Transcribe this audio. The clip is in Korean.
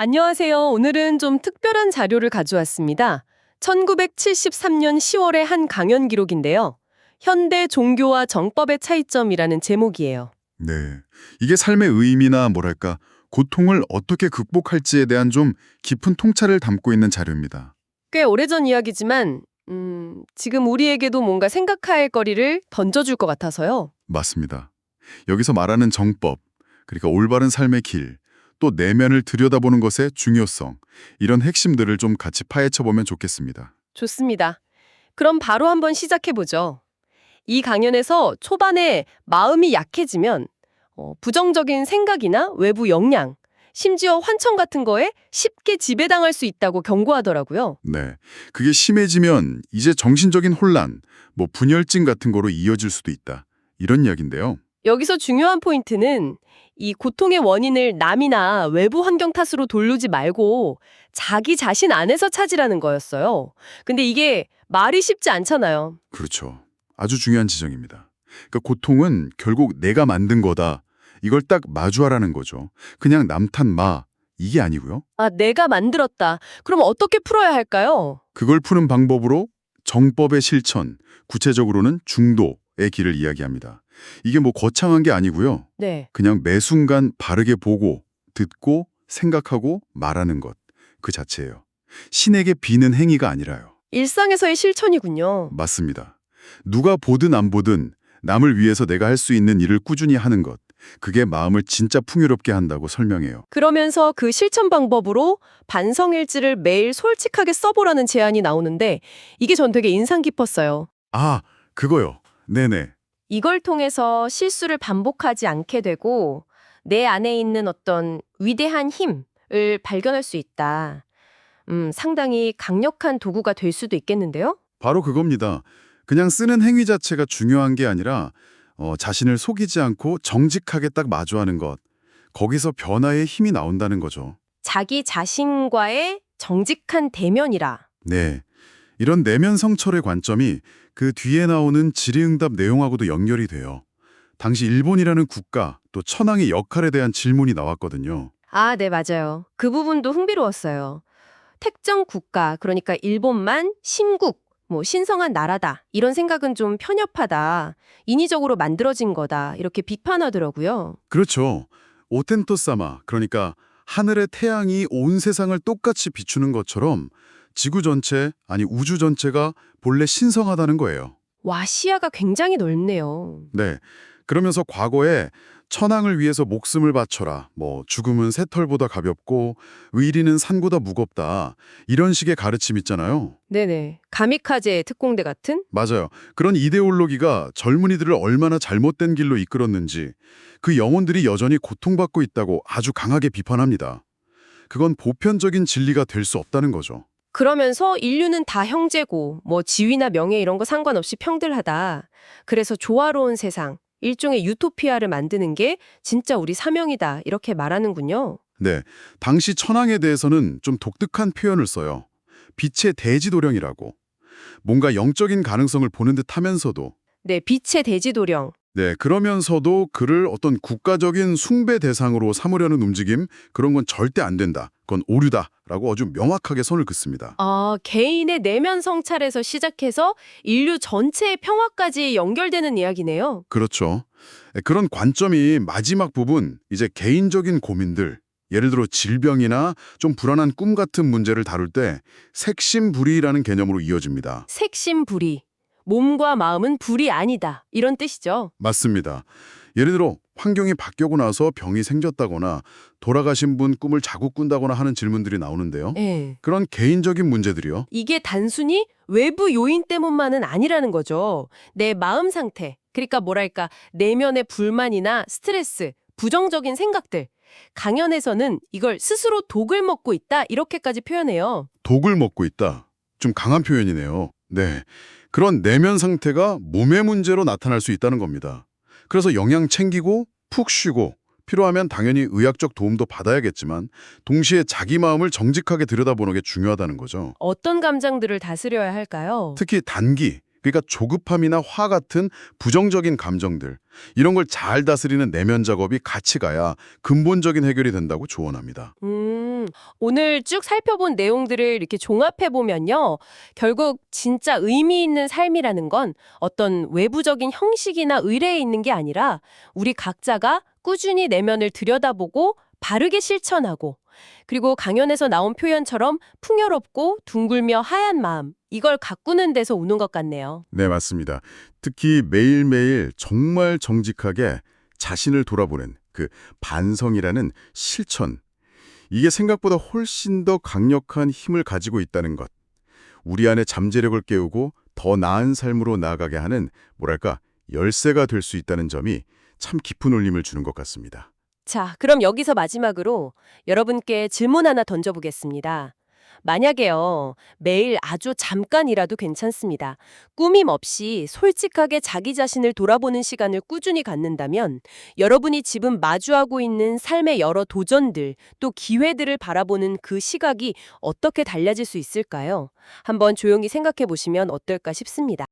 안녕하세요. 오늘은 좀 특별한 자료를 가져왔습니다. 1973년 10월의 한 강연 기록인데요. 현대 종교와 정법의 차이점이라는 제목이에요. 네. 이게 삶의 의미나 뭐랄까, 고통을 어떻게 극복할지에 대한 좀 깊은 통찰을 담고 있는 자료입니다. 꽤 오래전 이야기지만 지금 우리에게도 뭔가 생각할 거리를 던져줄 것 같아서요. 맞습니다. 여기서 말하는 정법, 그러니까 올바른 삶의 길, 또 내면을 들여다보는 것의 중요성, 이런 핵심들을 좀 같이 파헤쳐보면 좋겠습니다. 좋습니다. 그럼 바로 한번 시작해보죠. 이 강연에서 초반에 마음이 약해지면 부정적인 생각이나 외부 영향, 심지어 환청 같은 거에 쉽게 지배당할 수 있다고 경고하더라고요. 네. 그게 심해지면 이제 정신적인 혼란, 분열증 같은 거로 이어질 수도 있다. 이런 이야기인데요. 여기서 중요한 포인트는 이 고통의 원인을 남이나 외부 환경 탓으로 돌리지 말고 자기 자신 안에서 찾으라는 거였어요. 근데 이게 말이 쉽지 않잖아요. 그렇죠. 아주 중요한 지적입니다. 그러니까 고통은 결국 내가 만든 거다. 이걸 딱 마주하라는 거죠. 그냥 남탓 마. 이게 아니고요. 아, 내가 만들었다. 그럼 어떻게 풀어야 할까요? 그걸 푸는 방법으로 정법의 실천, 구체적으로는 중도의 길을 이야기합니다. 이게 거창한 게 아니고요. 네. 그냥 매 순간 바르게 보고, 듣고, 생각하고 말하는 것. 그 자체예요. 신에게 비는 행위가 아니라요. 일상에서의 실천이군요. 맞습니다. 누가 보든 안 보든 남을 위해서 내가 할 수 있는 일을 꾸준히 하는 것. 그게 마음을 진짜 풍요롭게 한다고 설명해요. 그러면서 그 실천 방법으로 반성일지를 매일 솔직하게 써보라는 제안이 나오는데 이게 전 되게 인상 깊었어요. 아, 그거요. 네네. 이걸 통해서 실수를 반복하지 않게 되고 내 안에 있는 어떤 위대한 힘을 발견할 수 있다. 상당히 강력한 도구가 될 수도 있겠는데요? 바로 그겁니다. 그냥 쓰는 행위 자체가 중요한 게 아니라 자신을 속이지 않고 정직하게 딱 마주하는 것. 거기서 변화의 힘이 나온다는 거죠. 자기 자신과의 정직한 대면이라. 네. 이런 내면 성찰의 관점이 그 뒤에 나오는 질의응답 내용하고도 연결이 돼요. 당시 일본이라는 국가, 또 천황의 역할에 대한 질문이 나왔거든요. 아, 네, 맞아요. 그 부분도 흥미로웠어요. 특정 국가, 그러니까 일본만 신국, 신성한 나라다. 이런 생각은 좀 편협하다. 인위적으로 만들어진 거다. 이렇게 비판하더라고요. 그렇죠. 오텐토사마, 그러니까 하늘의 태양이 온 세상을 똑같이 비추는 것처럼 지구 전체, 아니 우주 전체가 본래 신성하다는 거예요. 와, 시야가 굉장히 넓네요. 네. 그러면서 과거에 천황을 위해서 목숨을 바쳐라. 죽음은 새털보다 가볍고 의리는 산보다 무겁다. 이런 식의 가르침 있잖아요. 네네. 가미카제 특공대 같은? 맞아요. 그런 이데올로기가 젊은이들을 얼마나 잘못된 길로 이끌었는지 그 영혼들이 여전히 고통받고 있다고 아주 강하게 비판합니다. 그건 보편적인 진리가 될 수 없다는 거죠. 그러면서 인류는 다 형제고, 지위나 명예 이런 거 상관없이 평등하다. 그래서 조화로운 세상, 일종의 유토피아를 만드는 게 진짜 우리 사명이다. 이렇게 말하는군요. 네, 당시 천황에 대해서는 좀 독특한 표현을 써요. 빛의 대지도령이라고. 뭔가 영적인 가능성을 보는 듯 하면서도 네, 빛의 대지도령. 네, 그러면서도 그를 어떤 국가적인 숭배 대상으로 삼으려는 움직임, 그런 건 절대 안 된다. 그건 오류다라고 아주 명확하게 선을 긋습니다. 아, 개인의 내면 성찰에서 시작해서 인류 전체의 평화까지 연결되는 이야기네요. 그렇죠. 그런 관점이 마지막 부분, 이제 개인적인 고민들, 예를 들어 질병이나 좀 불안한 꿈 같은 문제를 다룰 때 색심불이라는 개념으로 이어집니다. 색심불이. 몸과 마음은 불이 아니다. 이런 뜻이죠. 맞습니다. 예를 들어 환경이 바뀌고 나서 병이 생겼다거나 돌아가신 분 꿈을 자꾸 꾼다거나 하는 질문들이 나오는데요. 예. 그런 개인적인 문제들이요. 이게 단순히 외부 요인 때문만은 아니라는 거죠. 내 마음 상태, 그러니까 뭐랄까 내면의 불만이나 스트레스, 부정적인 생각들. 강연에서는 이걸 스스로 독을 먹고 있다 이렇게까지 표현해요. 독을 먹고 있다. 좀 강한 표현이네요. 네. 그런 내면 상태가 몸의 문제로 나타날 수 있다는 겁니다. 그래서 영양 챙기고 푹 쉬고 필요하면 당연히 의학적 도움도 받아야겠지만 동시에 자기 마음을 정직하게 들여다보는 게 중요하다는 거죠. 어떤 감정들을 다스려야 할까요? 특히 단기, 그러니까 조급함이나 화 같은 부정적인 감정들, 이런 걸 잘 다스리는 내면 작업이 같이 가야 근본적인 해결이 된다고 조언합니다. 오늘 쭉 살펴본 내용들을 이렇게 종합해보면요. 결국 진짜 의미 있는 삶이라는 건 어떤 외부적인 형식이나 의례에 있는 게 아니라 우리 각자가 꾸준히 내면을 들여다보고 바르게 실천하고 그리고 강연에서 나온 표현처럼 풍요롭고 둥글며 하얀 마음, 이걸 가꾸는 데서 오는 것 같네요. 네, 맞습니다. 특히 매일매일 정말 정직하게 자신을 돌아보는 그 반성이라는 실천, 이게 생각보다 훨씬 더 강력한 힘을 가지고 있다는 것. 우리 안에 잠재력을 깨우고 더 나은 삶으로 나아가게 하는 뭐랄까 열쇠가 될 수 있다는 점이 참 깊은 울림을 주는 것 같습니다. 자, 그럼 여기서 마지막으로 여러분께 질문 하나 던져보겠습니다. 만약에요, 매일 아주 잠깐이라도 괜찮습니다. 꾸밈 없이 솔직하게 자기 자신을 돌아보는 시간을 꾸준히 갖는다면 여러분이 지금 마주하고 있는 삶의 여러 도전들, 또 기회들을 바라보는 그 시각이 어떻게 달라질 수 있을까요? 한번 조용히 생각해 보시면 어떨까 싶습니다.